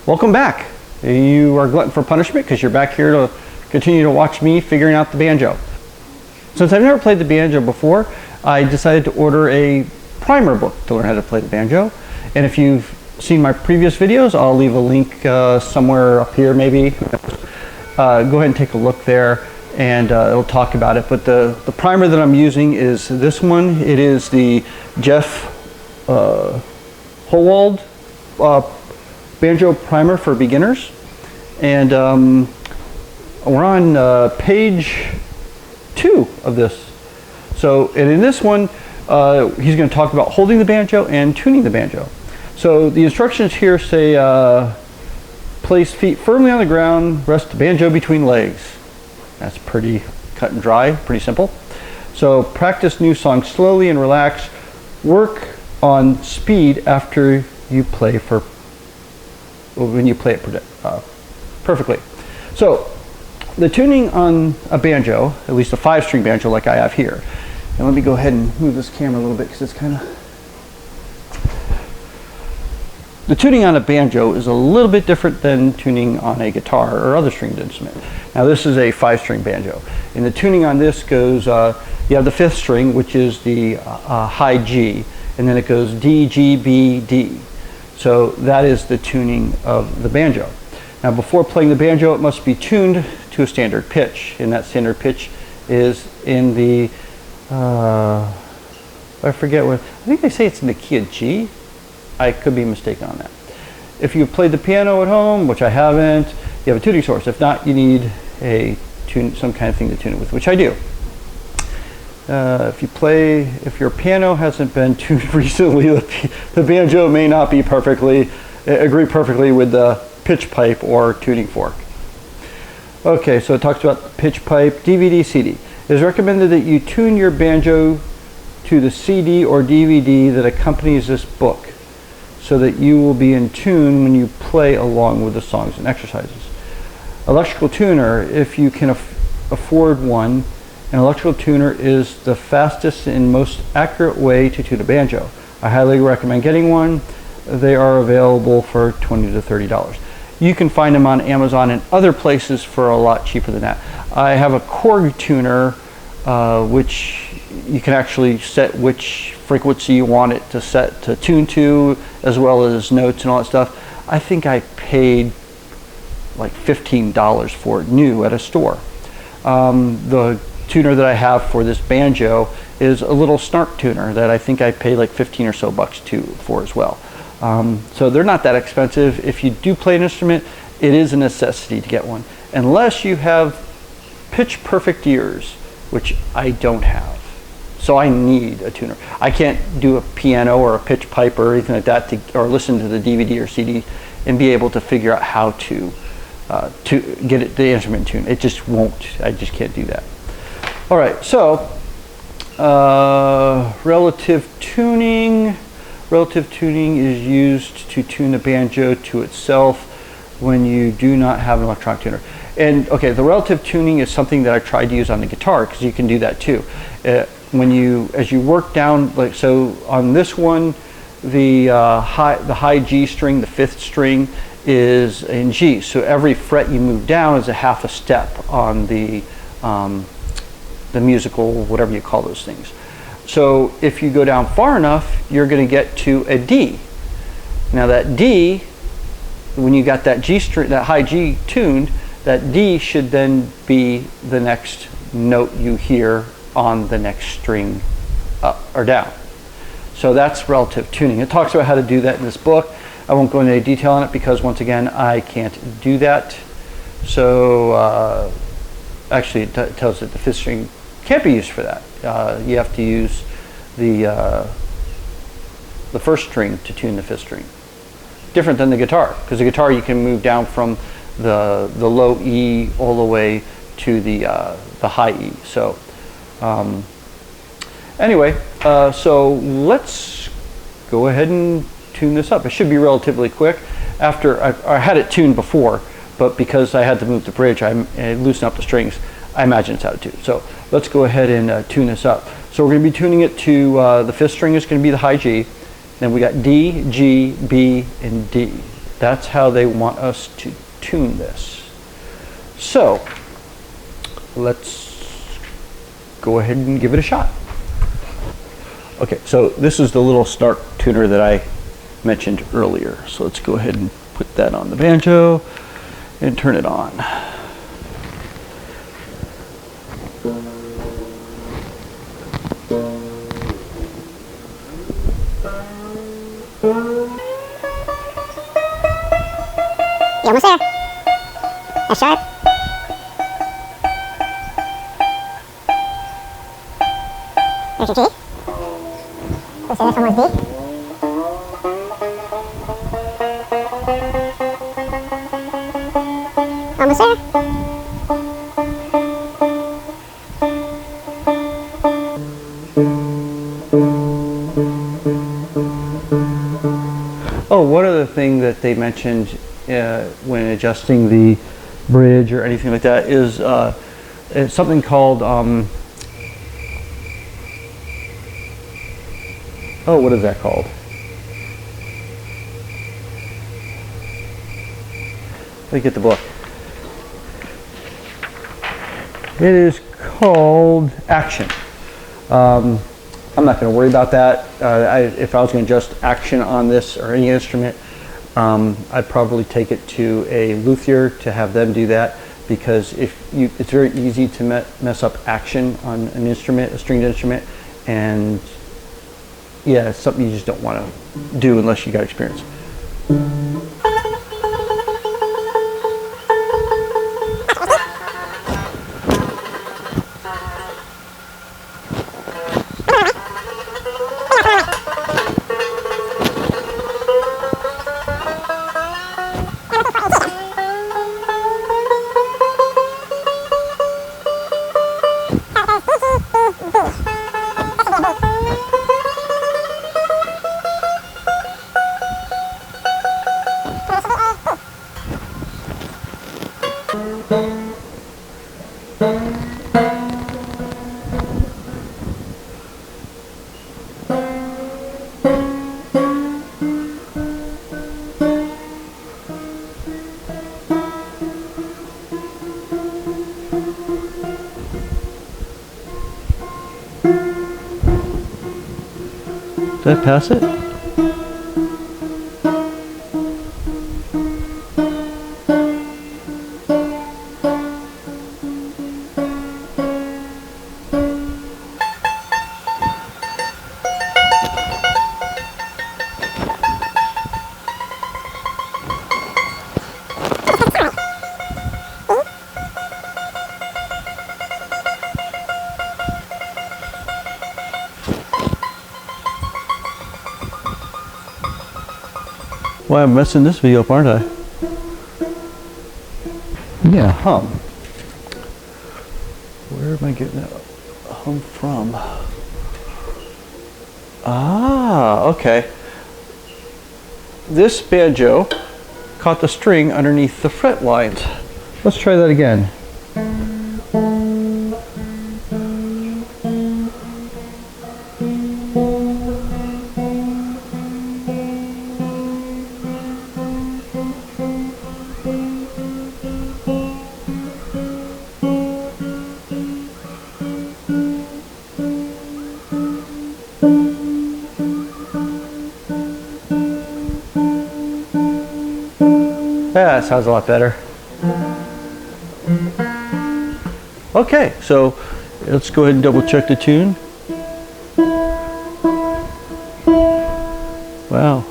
Welcome back. You are glutton for punishment because you're back here to continue to watch me figuring out the banjo. Since I've never played the banjo before, I decided to order a primer book to learn how to play the banjo. And if you've seen my previous videos, I'll leave a link somewhere up here maybe. Go ahead and take a look there and it'll talk about it. But the primer that I'm using is this one. It is the Jeff Howald Banjo Primer for Beginners. And we're on page 2 of this. So, and in this one, he's going to talk about holding the banjo and tuning the banjo. So the instructions here say, place feet firmly on the ground, rest the banjo between legs. That's pretty cut and dry, pretty simple. So practice new songs slowly and relax. Work on speed after you play when you play it perfectly. So the tuning on a banjo, at least a 5-string banjo like I have here, and let me go ahead and move this camera a little bit because it's kind of... The tuning on a banjo is a little bit different than tuning on a guitar or other stringed instrument. Now this is a 5-string banjo, and the tuning on this goes, you have the 5th string, which is the high G, and then it goes D, G, B, D. So that is the tuning of the banjo. Now before playing the banjo, it must be tuned to a standard pitch, and that standard pitch is in the, I forget what, I think they say it's in the key of G. I could be mistaken on that. If you've played the piano at home, which I haven't, you have a tuning source. If not, you need some kind of thing to tune it with, which I do. If your piano hasn't been tuned recently, the banjo may not be agree perfectly with the pitch pipe or tuning fork. Okay, so it talks about pitch pipe, DVD, CD. It is recommended that you tune your banjo to the CD or DVD that accompanies this book, so that you will be in tune when you play along with the songs and exercises. Electrical tuner, if you can afford one, an electrical tuner is the fastest and most accurate way to tune a banjo. I highly recommend getting one. They are available for $20 to $30. You can find them on Amazon and other places for a lot cheaper than that. I have a Korg tuner, which you can actually set which frequency you want it to tune to, as well as notes and all that stuff. I think I paid like $15 for it new at a store. The tuner that I have for this banjo is a little Snark tuner that I think I paid like 15 or so bucks for as well. So they're not that expensive. If you do play an instrument, it is a necessity to get one, unless you have pitch perfect ears, which I don't have. So I need a tuner. I can't do a piano or a pitch pipe or anything like that, or listen to the DVD or CD and be able to figure out how to get the instrument tuned. It just won't. I just can't do that. All right, so relative tuning. Relative tuning is used to tune the banjo to itself when you do not have an electronic tuner. And okay, the relative tuning is something that I tried to use on the guitar, because you can do that too. As you work down, like so on this one, the high G string, the 5th string, is in G. So every fret you move down is a half a step on the musical, whatever you call those things. So if you go down far enough, you're going to get to a D. Now that D, when you got that G string, that high G tuned, that D should then be the next note you hear on the next string up or down. So that's relative tuning. It talks about how to do that in this book. I won't go into any detail on it because, once again, I can't do that. So actually it tells that the 5th string can't be used for that. You have to use the 1st string to tune the 5th string. Different than the guitar, because the guitar you can move down from the low E all the way to the high E. So anyway, so let's go ahead and tune this up. It should be relatively quick. After I had it tuned before, but because I had to move the bridge, I loosened up the strings. I imagine it's how to tune. So let's go ahead and tune this up. So we're going to be tuning it to the 5th string is going to be the high G. Then we got D, G, B, and D. That's how they want us to tune this. So let's go ahead and give it a shot. Okay, so this is the little Snark tuner that I mentioned earlier. So let's go ahead and put that on the banjo and turn it on. You almost there. That's sharp. There's your G. Let's say that's almost D. Almost there. Oh, one other thing that they mentioned when adjusting the bridge or anything like that is it's something called oh, what is that called? Let me get the book. It is called action. I'm not going to worry about that. If I was going to adjust action on this or any instrument, I'd probably take it to a luthier to have them do that, because it's very easy to mess up action on an instrument, a stringed instrument, and yeah, it's something you just don't want to do unless you got experience. Did I pass it? Well, I'm messing this video up, aren't I? Yeah, hum. Where am I getting that hum from? Ah, okay. This banjo caught the string underneath the fret lines. Let's try that again. Yeah, that sounds a lot better. Okay, so let's go ahead and double check the tune. Wow.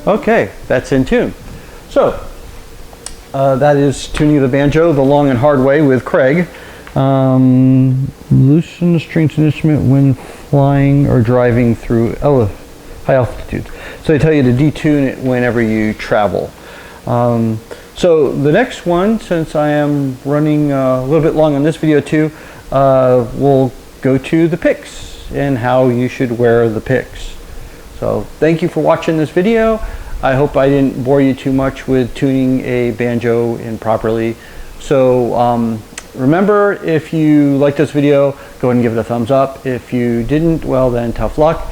Okay, that's in tune. So, that is tuning the banjo the long and hard way with Craig. Loosen the strings of the instrument when flying or driving through high altitudes. So they tell you to detune it whenever you travel. So the next one, since I am running a little bit long on this video too, we'll go to the picks and how you should wear the picks. So thank you for watching this video. I hope I didn't bore you too much with tuning a banjo improperly. So remember, if you liked this video, go ahead and give it a thumbs up. If you didn't, well then tough luck.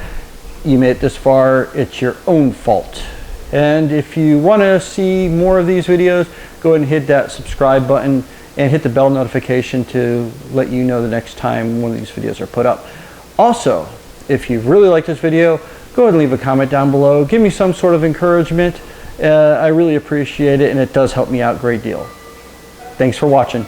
You made it this far, it's your own fault. And if you want to see more of these videos, go ahead and hit that subscribe button and hit the bell notification to let you know the next time one of these videos are put up. Also, if you really like this video, go ahead and leave a comment down below. Give me some sort of encouragement. I really appreciate it, and it does help me out a great deal. Thanks for watching.